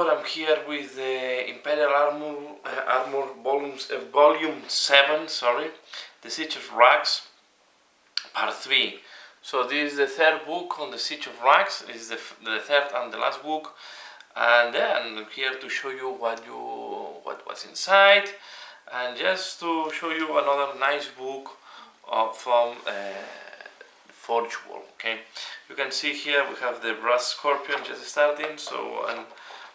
MINOTAUR. I'm here with the Imperial Armour Volume 7, the Siege of Vraks, Part 3. So this is the third book on the Siege of Vraks. This is the third and the last book, and I'm here to show you what's inside, and just to show you another nice book from Forge Wall. Okay, you can see here we have the brass scorpion just starting. So and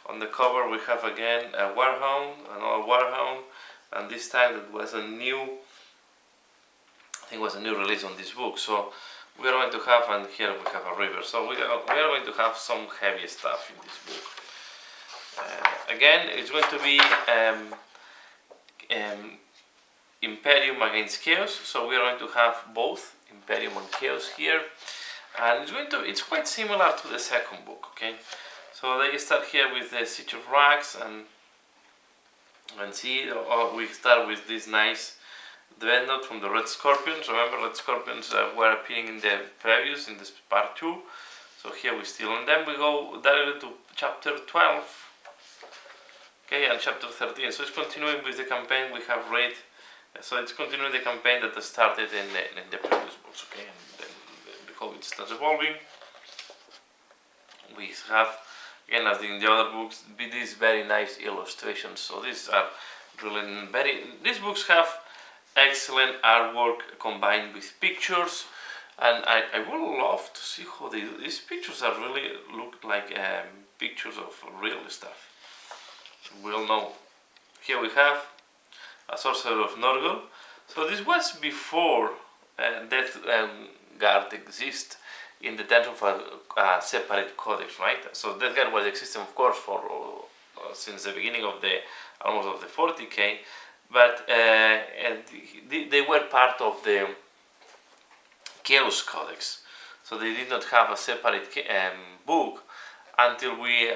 on the cover we have again a warhound, another warhound, and this time it was a new, I think it was a new release on this book. So we are going to have, and here we have a REAVER. So we are going to have some heavy stuff in this book. Again, it's going to be Imperium against Chaos. So we are going to have both Imperium and Chaos here, and it's quite similar to the second book. Okay, so they start here with the Siege of Vraks, and see, we start with this nice dreadnought from the Red Scorpions. Remember, Red Scorpions were appearing in the previous, in this part 2. So here we still, and then we go directly to chapter 12. Okay, and chapter 13. So it's continuing with the campaign we have read. So it's continuing the campaign that started in the previous books. Okay, and then the it starts evolving. We have, again, as in the other books, these very nice illustrations. So these are really these books have excellent artwork combined with pictures, and I would love to see how these pictures are really look like pictures of real stuff. We'll know. Here we have a Sorcerer of Norgol. So this was before Death Guard exists in the terms of a separate codex, right? So Death Guard was existing, of course, for since the beginning of almost of the 40k, but they were part of the Chaos Codex, so they did not have a separate book until we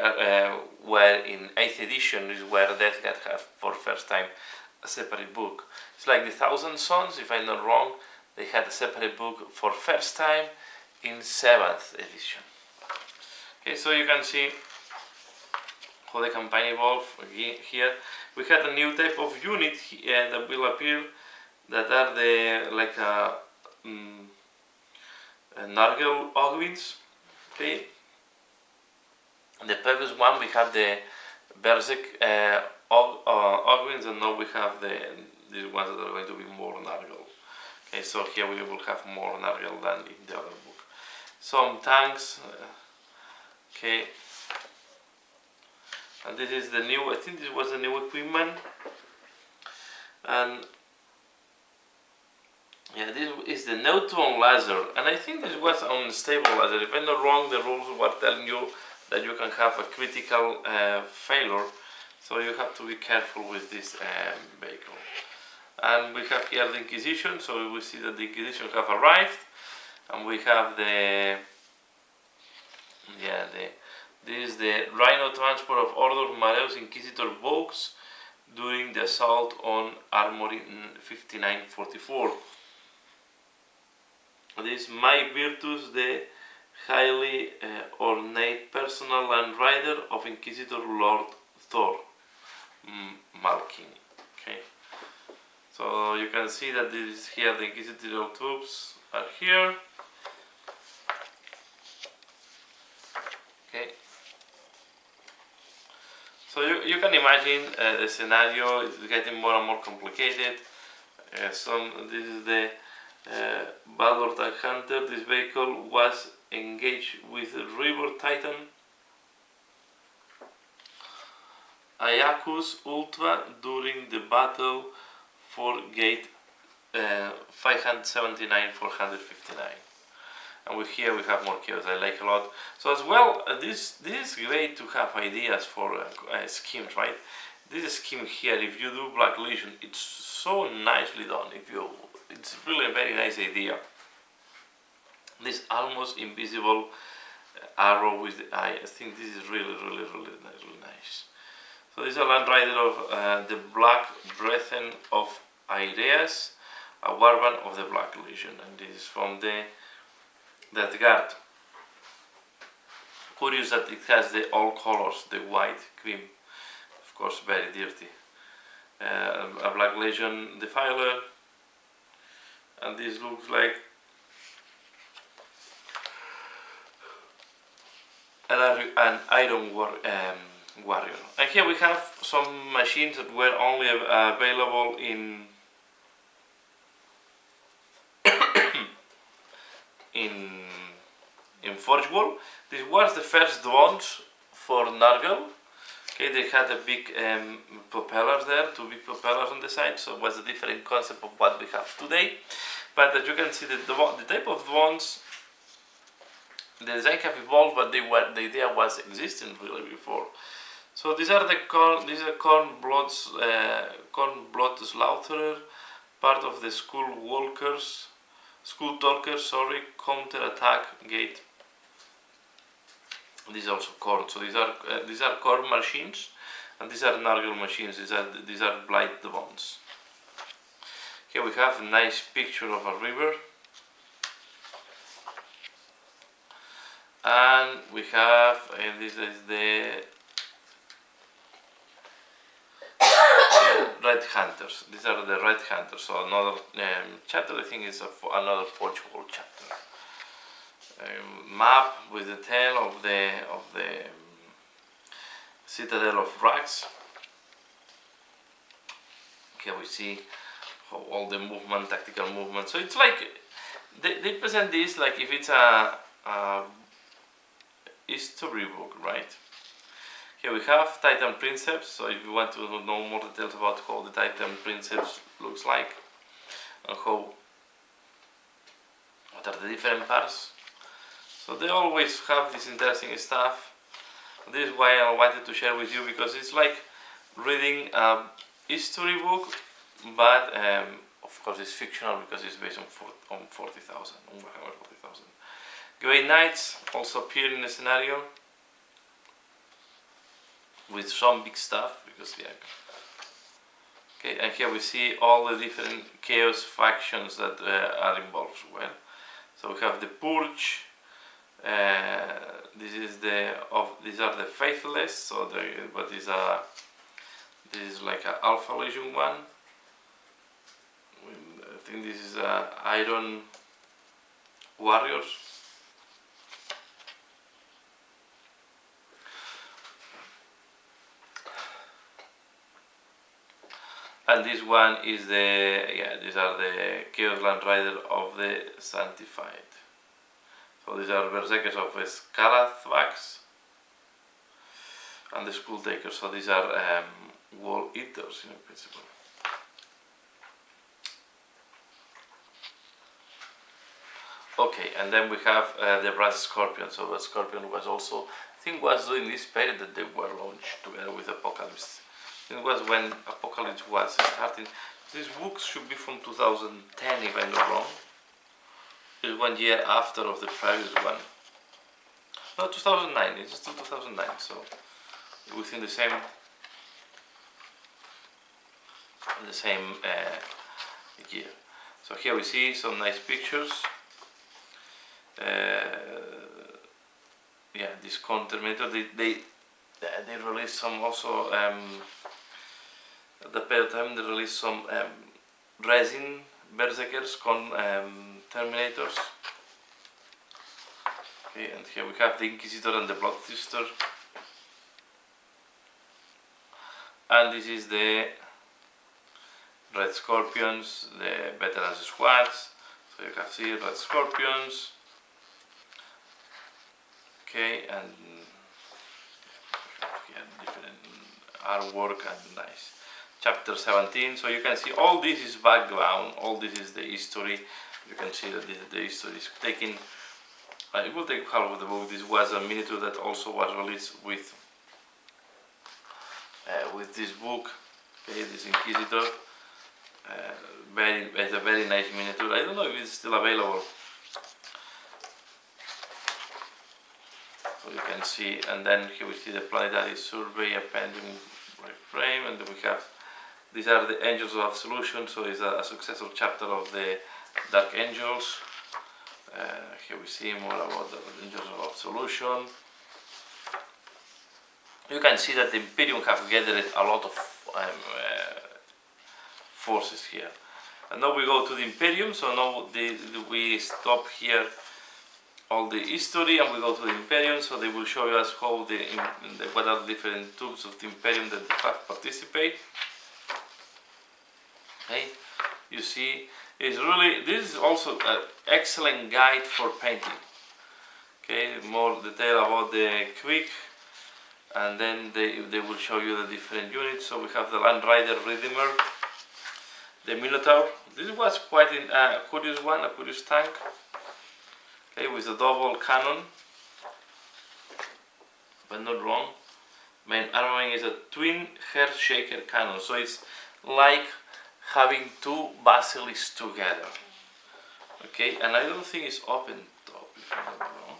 were in 8th edition, is where Death Guard had for first time a separate book. It's like the Thousand Sons, if I'm not wrong, they had a separate book for first time in 7th edition. Okay, so you can see how the campaign evolved. Here we had a new type of unit that will appear, that are the Nargel Ogwins. Okay, in the previous one we had the Berserk Ogwins, and now we have these ones that are going to be more Nargel. Okay, so here we will have more Nargel than in the other book. Some tanks. Okay, and this is the new, I think this was the new equipment, and yeah, this is the neutron laser, and I think this was unstable laser. If I'm not wrong, the rules were telling you that you can have a critical failure, so you have to be careful with this vehicle. And we have here the Inquisition, so we see that the Inquisition have arrived, and we have this is the Rhino transport of Order Mareus Inquisitor Vox during the assault on Armory in 5944. This is My Virtus, the highly ornate personal land rider of Inquisitor Lord Thor Malkin. Okay, so you can see that this is here, the Inquisitorial troops are here. Okay, so you can imagine the scenario is getting more and more complicated. This is the Balor Tank Hunter. This vehicle was engaged with REAVER Titan Ayakus Ultra during the battle for Gate 579-459. And here we have more chaos. I like a lot. So as well, this is great to have ideas for schemes, right? This scheme here, if you do Black Legion, it's so nicely done. It's really a very nice idea. This almost invisible arrow with the eye, I think this is really nice. So this is a Land Rider of the Black Brethren of Aereas, a warband of the Black Legion, and this is from the Death Guard. Curious that it has all colors, the white, cream, of course very dirty. A Black Legion Defiler, and this looks like an Iron Warrior. And here we have some machines that were only available in Forge World. This was the first drones for Nargol. Okay, they had a big propellers there, two big propellers on the side, so it was a different concept of what we have today. But as you can see, the type of drones, the design have evolved, but the idea was existing really before. So these are the Khorne Blood Slaughterer, part of the Skull Talkers, counter attack gate. These are also Khorne. So these are Khorne machines, and these are Nargol machines. These are BLIGHT drones. Here we have a nice picture of a REAVER, and we have, this is the Red Hunters. These are the Red Hunters. So another chapter, I think, is another Forge World chapter. Map with the tail of the citadel of Vraks. Here we see how all the movement, tactical movement. So it's like they present this like if it's a history book, right? Here we have Titan Princeps. So if you want to know more details about how the Titan Princeps looks like and what are the different parts. So they always have this interesting stuff. This is why I wanted to share with you, because it's like reading a history book, but of course it's fictional because it's based on 40,000. Grey Knights also appear in the scenario with some big stuff, because yeah. Okay, and here we see all the different chaos factions that are involved. Well, so we have the Purge. These are the Faithless. So but this is like an Alpha Legion one. I think this is Iron Warriors. And this one is these are the Chaos Land Rider of the Sanctified. So these are Berserkers of Vraks and the Skull Takers. So these are Wall Eaters in principle. Okay, and then we have the Brass Scorpion. So the Scorpion was also, I think, was during this period that they were launched together with Apocalypse. It was when Apocalypse was starting. This book should be from 2010, if I'm not wrong. It's 1 year after of the previous one. No, 2009. It's still 2009. So within the same year. So here we see some nice pictures. Yeah, this Terminator. They released some also. At the period of time, they released some resin Berserkers con Terminators. Okay, and here we have the Inquisitor and the Bloodthirster. And this is the Red Scorpions, the Veterans Squads. So you can see Red Scorpions. Okay, and different artwork and nice. Chapter 17, so you can see all this is background, all this is the history. You can see that the history is taking, it will take half of the book. This was a miniature that also was released with this book. Okay, this Inquisitor, it's a very nice miniature. I don't know if it's still available. So you can see, and then here we see the Planetary Survey appending frame, and then we have, these are the Angels of Absolution, so it's a successor chapter of the Dark Angels. Here we see more about the Angels of Absolution. you can see that the Imperium have gathered a lot of forces here. And now we go to the Imperium, so now we stop here all the history and we go to the Imperium, so they will show us how what are the different tubes of the Imperium that they have participate. Okay, you see, this is also an excellent guide for painting. Okay, more detail about the quick, and then they will show you the different units. So we have the Land Rider Redeemer, the Minotaur. This was quite a curious one, a curious tank. Okay, with a double cannon, but not wrong. Main armament is a twin Earth Shaker cannon, so it's like having two basilisks together. Okay, and I don't think it's open top, if I'm not wrong.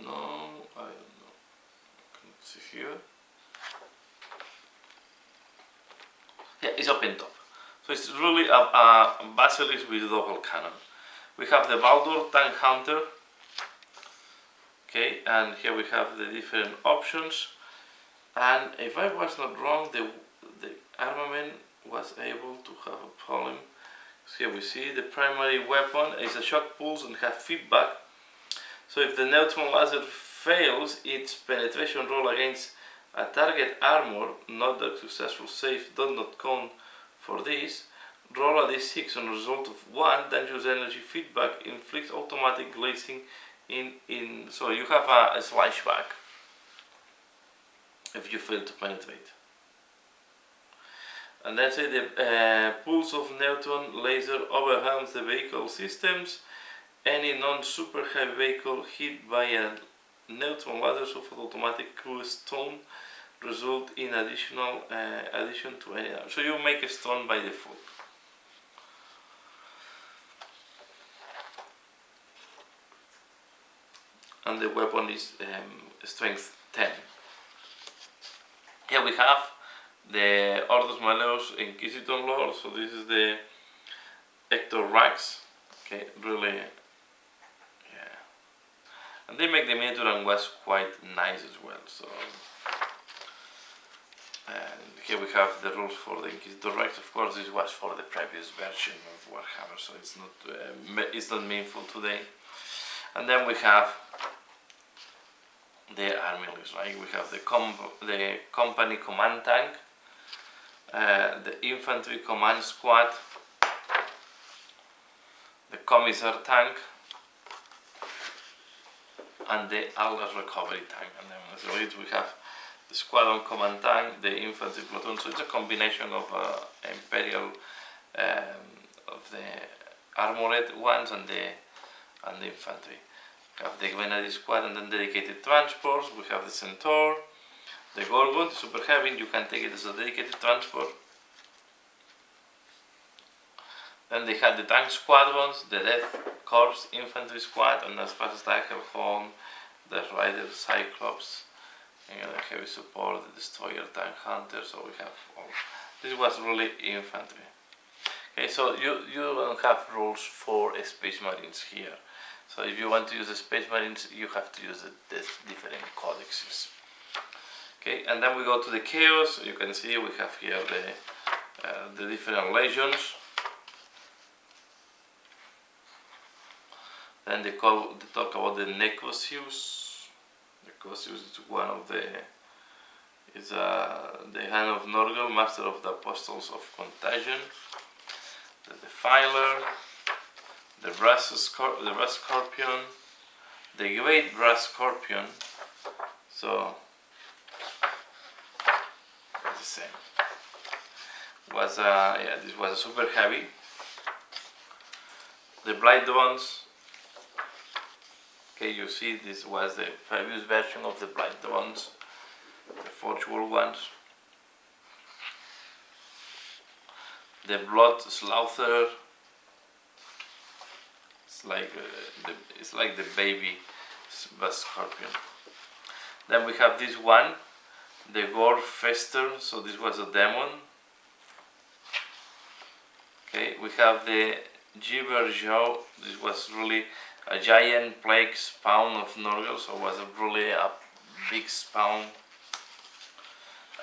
No, I don't know. I can't see here. Yeah, it's open top. So it's really a basilisk with a double cannon. We have the Baldur Tank Hunter. Okay, and here we have the different options. And if I was not wrong, the armament was able to have a problem. So here we see the primary weapon is a shock pulse and have feedback. So if the neutron laser fails its penetration roll against a target armor, not a successful save does not count for this. Roll a d6 on a result of 1, dangerous energy feedback inflicts automatic glazing so you have a slashback if you fail to penetrate. And then say the pulse of neutron laser overwhelms the vehicle systems. Any non-super heavy vehicle hit by a neutron laser suffers automatic crew stun, result in addition to any damage. So you make a stun by default. And the weapon is strength 10. Here we have the Ordos Maleus Inquisitor Lord. So this is the Hector Vraks. Okay, really, yeah. And they make the miniature and was quite nice as well. So, and here we have the rules for the Inquisitor Vraks. Of course, this was for the previous version of Warhammer, so it's not meaningful today. And then we have the army list, right? We have the company command tank, the infantry command squad, the commissar tank, and the Atlas recovery tank. And then as well, we have the squadron command tank, the infantry platoon. So it's a combination of Imperial, of the armored ones and the infantry. We have the Grenadier squad and then dedicated transports. We have the Centaur, the Gorgon, the super heavy. You can take it as a dedicated transport. Then they had the tank squadrons, the Death Corps infantry squad, and as fast as I have HORNE, the Rider Cyclops, and the heavy support, the destroyer tank hunter. So we have all. This was really infantry. Okay, so you don't have rules for Space Marines here. So if you want to use the Space Marines, you have to use the different codexes. Okay, and then we go to the Chaos. You can see we have here the different legions. Then they talk about the Necrosius. Necrosius is one of the Hand of Norgal, Master of the Apostles of Contagion. The Defiler, the Brass Scorpion, the Great Brass Scorpion. So it's the same. This was a super heavy. The Blight ones. Okay, you see this was the previous version of the Blight ones, the Forge World ones. The Blood Slaughterer. It's like the baby Scorpion. Then we have this one, the Gore Fester. So this was a demon. Okay, we have the REAVER jaw. This was really a giant plague spawn of Nurgle, so it was really a big spawn.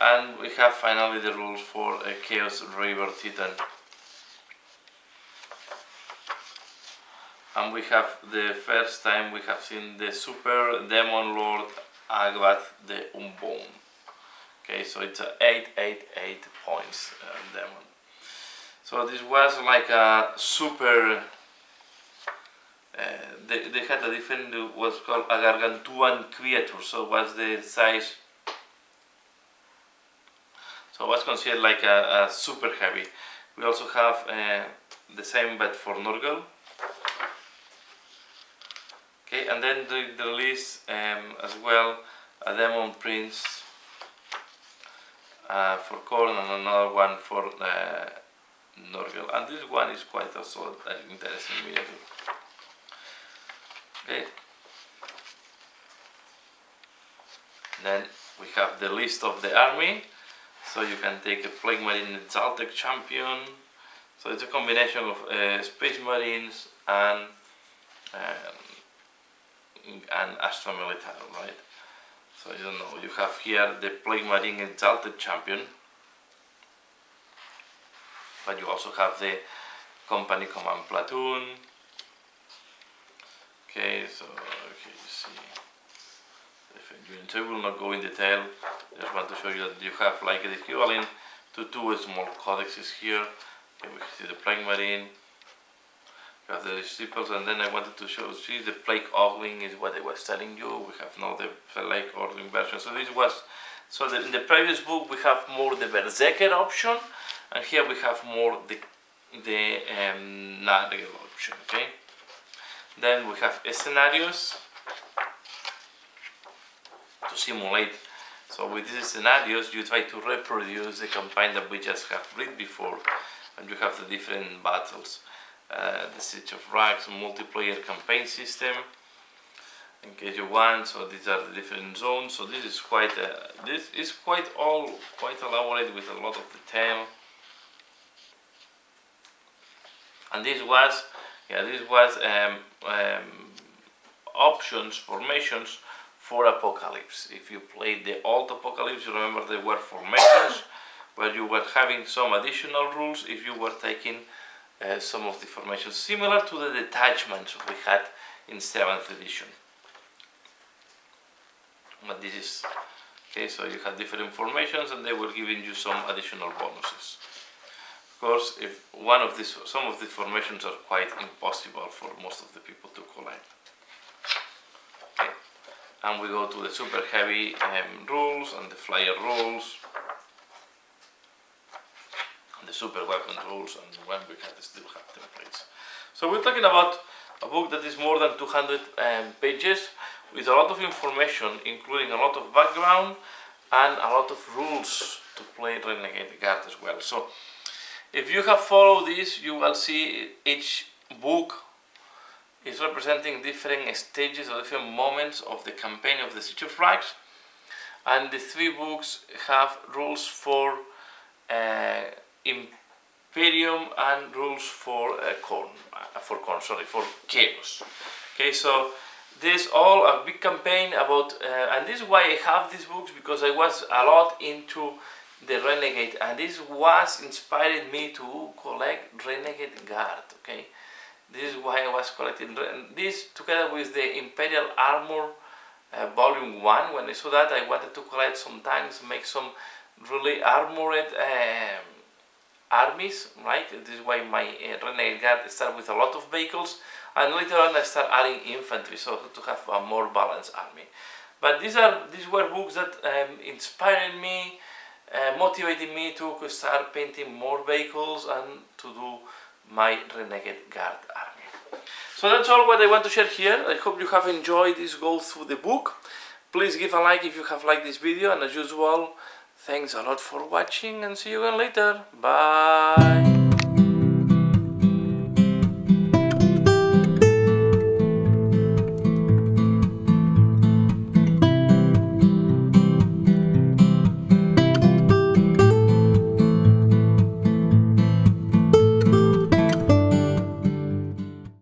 And we have finally the rules for a Chaos Reaver Titan. And we have the first time we have seen the Super Demon Lord Agbat the Unbound. Okay, so it's a 888 points demon. So this was like a super. They had a different, what's called a gargantuan creature. So was the size. So it was considered like a super heavy. We also have the same but for Nurgle. Okay, and then they release as well a Demon Prince for KHORNE and another one for Nurgle. And this one is quite also an interesting miniature. Okay. Then we have the list of the army. So you can take a Plague Marine Untitled Champion. So it's a combination of Space Marines and Astra Militarum, right? So you don't know, you have here the Plague Marine Exalted Champion, but you also have the Company Command Platoon. Okay, so you see different units. I will not go in detail. I just want to show you that you have like the equivalent to two small codexes here. Okay, we see the Plague Marine. You have the disciples, and then I wanted to show, see the Plague Ogling is what I was telling you. We have now the Plague Ogling version. So this was, in the previous book we have more the Berserker option, and here we have more the Nurgle option. Okay. Then we have scenarios to simulate. So with these scenarios, you try to reproduce the campaign that we just have read before, and you have the different battles. The Siege of Vraks multiplayer campaign system, in case you want. So these are the different zones. So this is quite elaborate with a lot of detail. And this was options, formations for Apocalypse. If you played the old Apocalypse, you remember there were formations where you were having some additional rules if you were taking some of the formations, similar to the detachments we had in 7th edition. But this is okay, so you had different formations and they were giving you some additional bonuses. Of course, if some of these formations are quite impossible for most of the people to collect. Okay. And we go to the super heavy rules and the flyer rules. The super weapon rules, and when we can still have templates. So we're talking about a book that is more than 200 pages with a lot of information, including a lot of background and a lot of rules to play Renegade Guard as well. So if you have followed this, you will see each book is representing different stages or different moments of the campaign of the Siege of Vraks, and the 3 books have rules for Imperium and rules for Chaos. Okay, so this all a big campaign about, and this is why I have these books, because I was a lot into the Renegade, and this was inspired me to collect Renegade Guard. Okay, this is why I was collecting this together with the Imperial Armour Volume 1. When I saw that, I wanted to collect some tanks, make some really armored armies, right? This is why my Renegade Guard started with a lot of vehicles, and later on I start adding infantry, so to have a more balanced army. But these were books that inspired me, motivated me to start painting more vehicles and to do my Renegade Guard army. So that's all what I want to share here. I hope you have enjoyed this go through the book. Please give a like if you have liked this video, and as usual, thanks a lot for watching, and see you again later. Bye.